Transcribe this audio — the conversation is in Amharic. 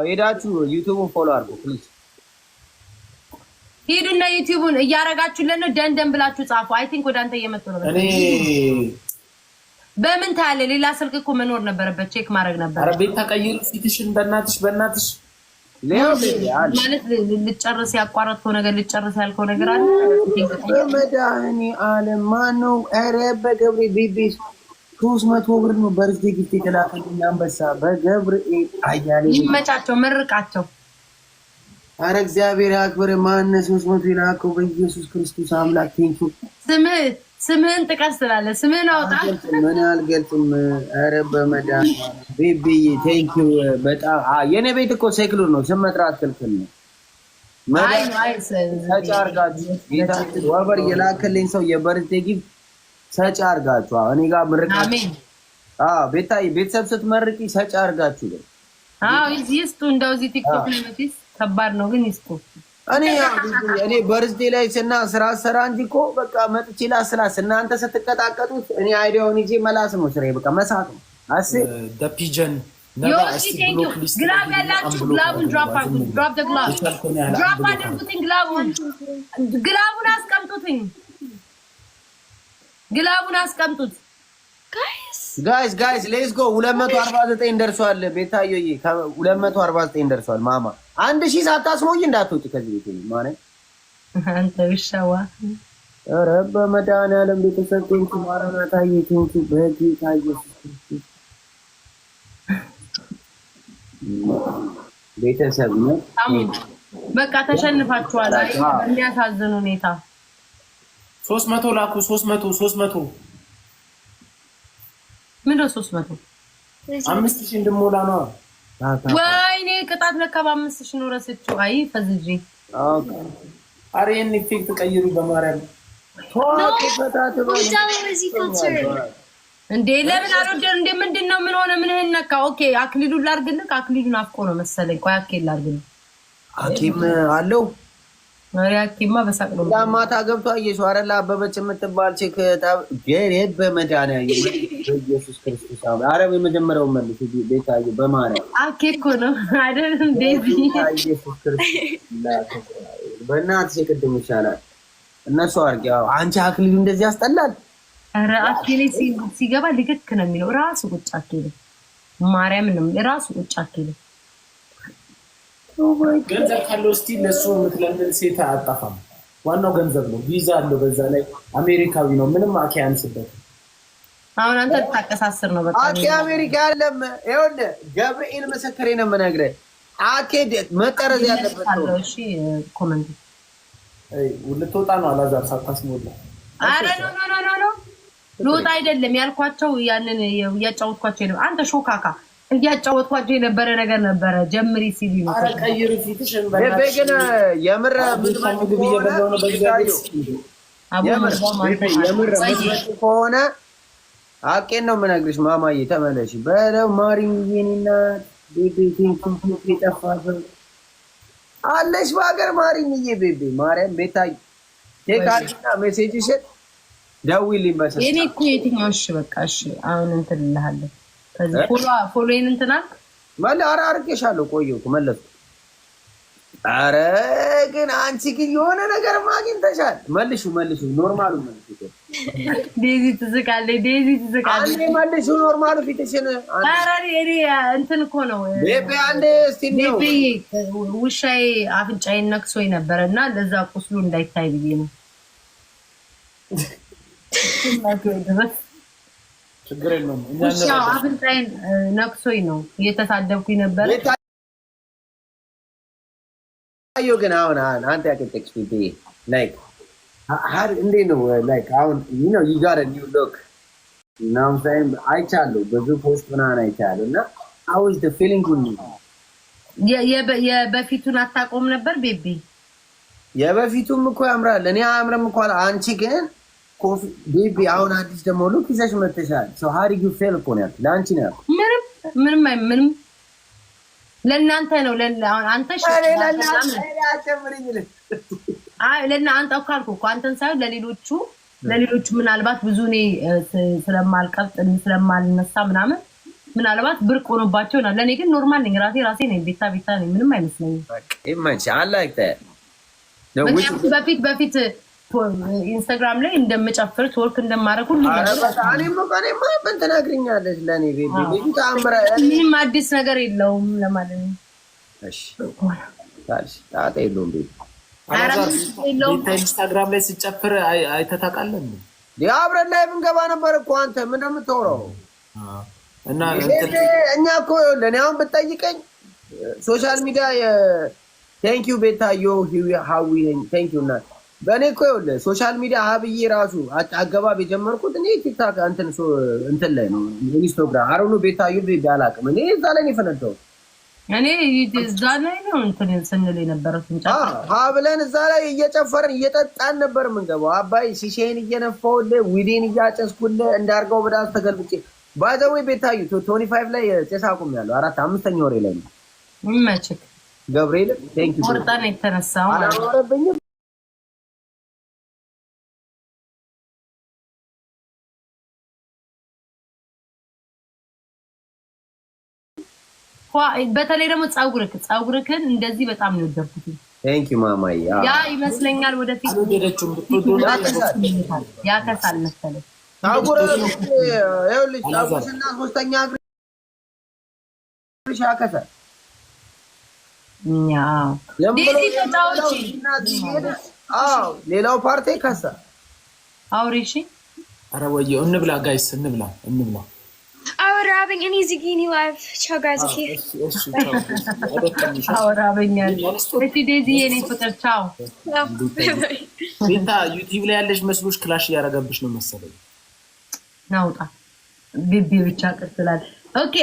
ሄዳችሁ ዩቲዩብን ፎሎ አድርጉ ፕሊዝ። ሂዱና ዩቲዩብን እያረጋችሁልን ደንደን ብላችሁ ጻፉ። አይ ቲንክ ወደ አንተ እየመጡ ነው። እኔ በምን ታለ ሌላ ስልክ እኮ መኖር ነበረበት፣ ቼክ ማድረግ ነበር። ኧረ ቤት ተቀይሩ ፊትሽን በእናትሽ ማለት ልጨርስ ያቋረጥከው ነገር ልጨርስ ያልከው ነገር አለ። መድኃኒ ዓለም ማነው? ኧረ በገብርኤል ቤቤስ 300 ብር ነው በርዝዴ ጊፍት የተላከልኝ አንበሳ በገብርኤል አያሌ ይመቻቸው፣ መርቃቸው። ኧረ እግዚአብሔር ያክብር። ማነ 300 የላከው በኢየሱስ ክርስቶስ አምላክ ቴንኪው። ስምህን ጥቀስ ትላለህ። ስምህን አውጣ። ምን አልገልጽም። ኧረ በመድኃኒ ቤቢዬ ቴንኪው በጣም የኔ ቤት እኮ ሴክሉር ነው። ስም መጥራት ክልክል ነው። ሰጪ አድርጋችሁ ወበር የላከልኝ ሰው የበርዝዴ ጊፍት ሰጪ አድርጋችሁ እኔ ጋር ምርቃት ቤታዬ ቤተሰብ ስትመርቂ ሰጪ አድርጋችሁ ይስጡ። እንደው እዚህ ቲክቶክ ላይ መጥተሽ ከባድ ነው ግን ይስጡ። እኔ በርዝዴ ላይ ስራ ሰራ እንጂ እኮ በቃ መጥቼ ላስላስ እናንተ ስትቀጣቀጡት እኔ አይዲያውን ይዤ መላስ ነው ስራዬ። በቃ መሳት ነው። ፒጀን ግላብ ያላችሁ ግላቡን ድራፕ አድርጉት። ድራፕ ደ ግላብ ድራፕ አድርጉትኝ። ግላቡን አስቀምጡትኝ። ግላቡን አስቀምጡት። ጋይስ ሌትስ ጎ 249 ደርሷል። ቤታዬ 249 ደርሷል። ማማ 1000 ሳታስሞኝ እንዳትወጪ ከዚህ ቤት ማለት አንተ ውሻዋ። ኧረ በመድኃኒዓለም ቤተሰብ ቴንኪ ማራናታዬ ቴንኪ በጌታ ኢየሱስ ክርስቶስ ቤተሰብ ነው። በቃ ተሸንፋችኋል። የሚያሳዝን ሁኔታ 300 ላኩ። 300 ምንድን ነው 300? 5000 እንድሞላ ነው። ወይኔ ቅጣት ለካ በ5000 ነው ረስቼው። አይ ፈዝጂ ኧረ ይሄን ኢፌክት ቀይሩ በማርያም እንዴ! ለምን አልወደድም እንዴ? ምንድን ነው? ምን ሆነ? ምን ነካ? ኦኬ አክሊሉን ላድርግልህ። አክሊሉን አፍቆ ነው መሰለኝ። ቆይ አክሊል ላድርግልህ። ሐኪም አለው ማሪያኪማ በሳቅ ነው ማታ ገብቶ አየሽው አይደል? አበበች የምትባል ቼክ ገሬት በመድኃኒዓለም ኢየሱስ ክርስቶስ አረ የመጀመሪያው መልስ ቤታዬ በማርያም አኬ እኮ ነው አይደል? ዴዚ ኢየሱስ ክርስቶስ በእናትሽ ቅድም ይሻላል እነሱ አርጊ። አንቺ አክሊሉ እንደዚህ ያስጠላል። አረ አክሊል ሲገባ ልክክ ነው የሚለው ራሱ ቁጭ አክሊል ማርያም ነው ራሱ ቁጭ አክሊል ገንዘብ ካለው እስቲ ለሱ ምትለምን ሴት አጣፋም። ዋናው ገንዘብ ነው። ቪዛ አለው በዛ ላይ አሜሪካዊ ነው። ምንም አኪ አንስበት። አሁን አንተ ተጣቀሳስር ነው በቃ አኪ አሜሪካ አይደለም። ይኸውልህ ገብርኤል መሰከሬ ነው የምነግርህ። አኪ መጠረዝ ያለበት ነው። እሺ ኮሜንት ልትወጣ ነው አላዛር ሳታስሞላ። አረ ኖ ልወጣ አይደለም ያልኳቸው ያንን ያጫወትኳቸው ነው። አንተ ሾካካ እያጫወትኳቸው የነበረ ነገር ነበረ። ጀምሪ ሲሉ ነው። አረ ቀይሩ ፊትሽን በእናትሽ ግን የምር ምግብ እየበላሁ ነው። በእግዚአብሔር የምር ከሆነ አቄን ነው የምነግርሽ። ማማዬ ተመለሽ በለው። ማሪኝ የኔና ቤቤቴን ኮምፕሊት የጠፋፈ አለሽ በሀገር ማሪኝ ቤቤ ማርያም ቤታዬ ቴካልና ሜሴጅሽን ደውይልኝ በስልክ እኔ እኮ የትኛው እሺ በቃ እሺ አሁን እንትን እልሃለሁ። ከዚህ ፎሎዬን እንትን አልክ ማለት ኧረ አድርጌሻለሁ። ቆየሁ መለስኩ። ኧረ ግን አንቺ ግን የሆነ ነገር አግኝተሻል። መልሹ ኖርማሉ መልሹ። ዴዚ ትዝቃለች። አንዴ መልሹ ኖርማሉ ፊትሽን። ኧረ እኔ እንትን እኮ ነው ቤቢ አንዴ እስቲ ነው ውሻዬ አፍንጫዬን ነክሶኝ ነበረ እና ለዛ ቁስሉ እንዳይታይ ብዬ ነው። ችግር የለውም። ውሻ አፍንጫዬን ነክሶኝ ነው እየተሳደብኩኝ ነበረ። አዮ ግን አሁን አንተ ያከተክሽ ቢቢ ላይክ እንዴት ነው ላይክ አሁን you got a new look now I'm saying አይቻለሁ ብዙ ፖስት ምናምን አይቻለሁ እና how is the feeling good የበፊቱን አታቆም ነበር ቤቢ። የበፊቱም እኮ ያምራል። እኔ አያምርም እኮ አንቺ ግን ኮፊ ቤቢ አሁን አዲስ ደግሞ ሉክ ይዘሽ መጥተሻል። so how do you feel እኮ ነው ያልኩት ለአንቺ ነው ያልኩት። ምንም ለእናንተ ነው አንተ ለእናንተ ካልኩ እኮ አንተን ሳይሆን ለሌሎቹ ምናልባት ብዙ እኔ ስለማልቀብጥ ስለማልነሳ ምናምን ምናልባት ብርቅ ሆኖባቸው ይሆናል። ለእኔ ግን ኖርማል ነኝ። ራሴ ነኝ። ቤታ ነኝ። ምንም አይመስለኝም። በፊት ኢንስታግራም ላይ እንደምጨፍር ትወርክ እንደማደርግ ሁሉ ተናግረኛለች። ለእኔ ምንም አዲስ ነገር የለውም ለማለት ነው። ጣጣ የለውም። ኢንስታግራም ላይ ስጨፍር አይተህ ታውቃለህ? አብረን ላይ ብንገባ ነበር እኮ አንተ ምን እንደምታወራው እና እኛ እኮ ለእኔ አሁን ብትጠይቀኝ ሶሻል ሚዲያ ቴንኪዩ ቤታዮ ሀዊ ነኝ ቴንኪዩ እና በእኔ እኮ ይኸውልህ ሶሻል ሚዲያ ሀብዬ ራሱ አገባብ የጀመርኩት እኔ ቲክታክ እንትን ላይ ነው ኢንስታግራም አሮኑ ቤታዮ ቤቢ አላውቅም እኔ እዛ ላይ ነው የፈነዳሁት። እኔ እዛ ላይ ነው እንትን ስንል የነበረው ብለን እዛ ላይ እየጨፈርን እየጠጣን ነበር የምንገባው። አባይ ሲሼን እየነፋሁልህ ዊዴን እያጨስኩልህ እንዳርገው በዳስ ተገልብጬ ባዘዌ ቤታዩ 25 ላይ ጭስ አቁሜያለሁ። 5ኛ ወሬ ላይ ነው። ይመችክ ገብርኤል ቴንክ ዩ ወርጣን የተነሳው አላወረብኝም። በተለይ ደግሞ ፀጉርክን እንደዚህ በጣም ነው የወደድኩት። ቴንክ ዩ ማማዬ። ያ ይመስለኛል ወደፊት ያከሳል መሰለኝ። ይኸውልሽ ፀጉርሽና 3ኛ እግርሽ ያከሳል። ሌላው ፓርቲ ከሳል። አውሪሺ ኧረ ወየው እንብላ ጋይስ እንብላ። We're having an easy guinea live. Ciao guys, okay. ቤታ ዩቲዩብ ላይ ያለሽ መስሎሽ ክላሽ እያደረገብሽ ነው መሰለኝ። ናውጣ ግቢ ብቻ ቅርትላል። ኦኬ